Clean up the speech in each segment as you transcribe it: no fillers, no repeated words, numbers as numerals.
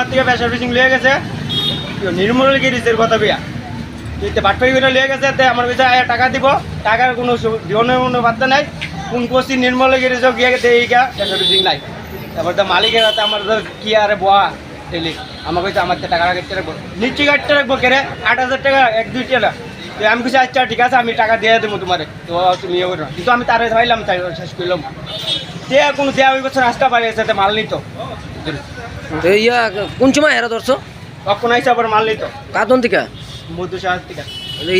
থেকে pressure fishing লিয়ে গেছে নির্মল গিরিজের কথা বিয়া বাটপাই করে লিয়ে গেছে আমার কাছে টাকা দিব টাকার কোনো জীবনের কোনো বার্তা নাই কোন কোচি নির্মল গিরিজও গিয়ে গেছে এই গা প্রেশার ফিশিং নাই তারপর তো মালিকের হাতে আমার কি আরে বোয়া ডেলি আমাকে তো আমার টাকা কাটতে রাখবো নিশ্চয়ই কাটতে রাখবো কেরে 8,000 টাকা 1-2 টাকা তো আমি কিছু আচ্ছা ঠিক আছে আমি টাকা দিয়ে দেবো তোমারে তো তুমি ইয়ে করো কিন্তু আমি তারে ধরাইলাম তাই শেষ করলাম কোনো দেওয়া ওই বছর রাস্তা পাড়ি আছে মাল নিত ইয়া কোন সময় হেরা ধরছো কখন আইসা আবার মাল নিত কাতন থেকে মধু সাহার থেকে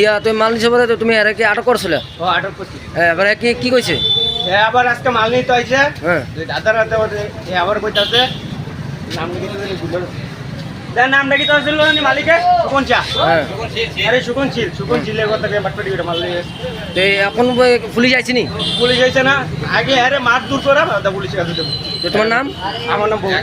ইয়া তুমি মাল নিছে বলে তুমি এরা কি আটক করছিলে ও আটক করছি হ্যাঁ এবারে কি কইছে হ্যাঁ আবার আজকে মাল নিতে হয়েছে হ্যাঁ দাদার হাতে আবার কইতাছে নাম নামটা কি তো ছিল মালিকে সুকন চা হ্যাঁ আরে সুকন ছিলের কথা বাটপাটি করে মাল নিয়ে তো এখন পুলিশ আইছে নি পুলিশ হয়েছে না আগে আরে মার দূর করা পুলিশের কাছে দেবো তো তোমার নাম আমার নাম বহু